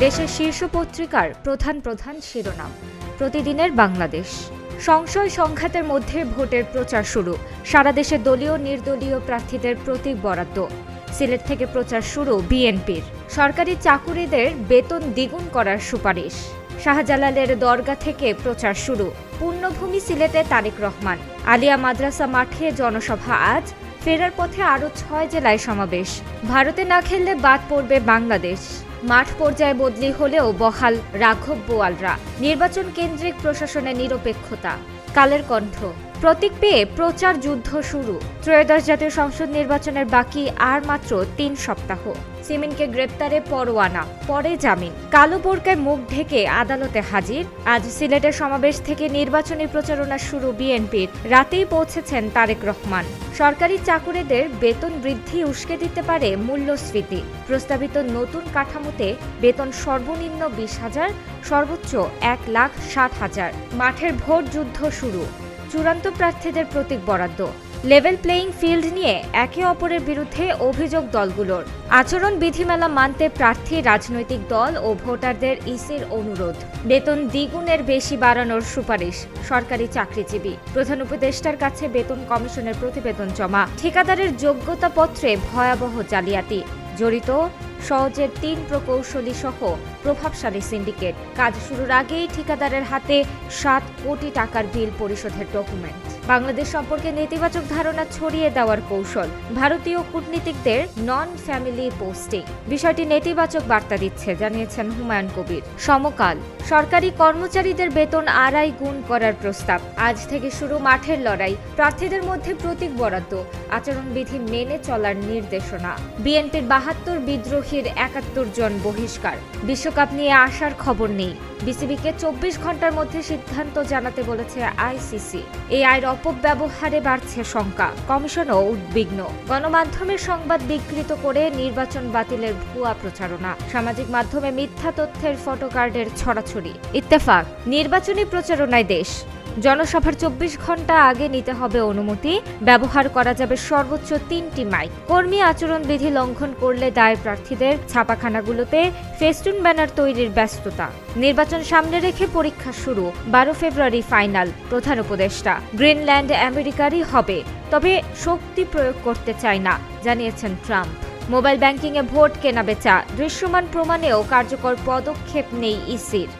দেশের শীর্ষ পত্রিকার প্রধান শিরোনাম। প্রতিদিনের বাংলাদেশ। সংশয় সংঘাতের মধ্যে ভোটের প্রচার শুরু। সারা দেশে দলীয় নির্দলীয় প্রার্থীদের প্রতীক বরাদ্দ। সিলেট থেকে প্রচার শুরু বিএনপির। সরকারি চাকুরিদের বেতন দ্বিগুণ করার সুপারিশ। শাহজালালের দরগা থেকে প্রচার শুরু। পূর্ণভূমি সিলেটে তারেক রহমান। আলিয়া মাদ্রাসা মাঠে জনসভা আজ। ফেরার পথে আরও 6 জেলায় সমাবেশ। ভারতে না খেললে বাদ পড়বে বাংলাদেশ। মাঠ পর্যায়ে বদলি হলেও বহাল রাঘব বোয়ালরা। নির্বাচন কেন্দ্রিক প্রশাসনে নিরপেক্ষতা। কালের কণ্ঠ। প্রতীক পেয়ে প্রচার যুদ্ধ শুরু। ত্রয়োদশ জাতীয় সংসদ নির্বাচনের বাকি আর মাত্র 3 সপ্তাহ। সিমিনকে গ্রেপ্তারে পরোয়ানা, পরে জামিন। কালো বোরকায় মুখ ঢেকে আদালতে হাজির। আজ সিলেটের সমাবেশ থেকে নির্বাচনী প্রচারণা শুরু বিএনপির। রাতেই পৌঁছেছেন তারেক রহমান। সরকারি চাকুরিদের বেতন বৃদ্ধি উস্কে দিতে পারে মূল্যস্ফীতি। প্রস্তাবিত নতুন কাঠামোতে বেতন সর্বনিম্ন 20,000, সর্বোচ্চ 1,60,000। মাঠের ভোট যুদ্ধ শুরু। চূড়ান্ত প্রার্থীদের প্রতীক বরাদ্দ। লেভেল প্লেয়িং ফিল্ড নিয়ে একে অপরের বিরুদ্ধে অভিযোগ দলগুলোর। আচরণ বিধিমালা মানতে প্রার্থী, রাজনৈতিক দল ও ভোটারদের ইসির অনুরোধ। বেতন দ্বিগুণের বেশি বাড়ানোর সুপারিশ। সরকারি চাকরিজীবী। প্রধান উপদেষ্টার কাছে বেতন কমিশনের প্রতিবেদন জমা। ঠিকাদারের যোগ্যতাপত্রে ভয়াবহ জালিয়াতি। জড়িত সহজের 3 প্রকৌশলী সহ প্রভাবশালী সিন্ডিকেট। কাজ শুরুর আগেই ঠিকাদারের হাতে 7 কোটি টাকার বিল পরিশোধের ডকুমেন্ট। বাংলাদেশ সম্পর্কে নেতিবাচক ধারণা ছড়িয়ে দেওয়ার কৌশল। ভারতীয় কূটনীতিকদের নন ফ্যামিলি পোস্টিং। বিষয়টি নেতিবাচক বার্তা দিচ্ছে, জানিয়েছেন হুমায়ুন কবির। সমকাল। সরকারি কর্মচারীদের বেতন 2.5 গুণ করার প্রস্তাব। আজ থেকে শুরু মাঠের লড়াই। প্রার্থীদের মধ্যে প্রতীক বরাদ্দ। আচরণবিধি মেনে চলার নির্দেশনা। বিএনপির 72 বিদ্রোহীর 71 জন বহিষ্কার। বিশ্বকাপ নিয়ে আসার খবর নেই। বিসিবিকে 24 ঘন্টার মধ্যে সিদ্ধান্ত জানাতে বলেছে আইসিসি। এই আইন অপব্যবহারে বাড়ছে শঙ্কা। কমিশনও উদ্বিগ্ন। গণমাধ্যমের সংবাদ বিকৃত করে নির্বাচন বাতিলের ভুয়া প্রচারণা। সামাজিক মাধ্যমে মিথ্যা তথ্যের ফটোকার্ডের ছড়াছড়ি। ইত্তেফাক। নির্বাচনী প্রচারণায় দেশ। জনসভার 24 ঘন্টা আগে নিতে হবে অনুমতি। ব্যবহার করা যাবে সর্বোচ্চ 3টি মাইক। কর্মী আচরণবিধি লঙ্ঘন করলে দায় প্রার্থীদের। ছাপাখানাগুলোতে ফেস্টুন ব্যানার তৈরির ব্যস্ততা। নির্বাচন সামনে রেখে পরীক্ষা শুরু। 12 ফেব্রুয়ারি ফাইনাল। প্রধান উপদেষ্টা। গ্রিনল্যান্ড আমেরিকারই হবে, তবে শক্তি প্রয়োগ করতে চায় না, জানিয়েছেন ট্রাম্প। মোবাইল ব্যাংকিংয়ে ভোট কেনাবেচা। দৃশ্যমান প্রমাণেও কার্যকর পদক্ষেপ নেই ইসির।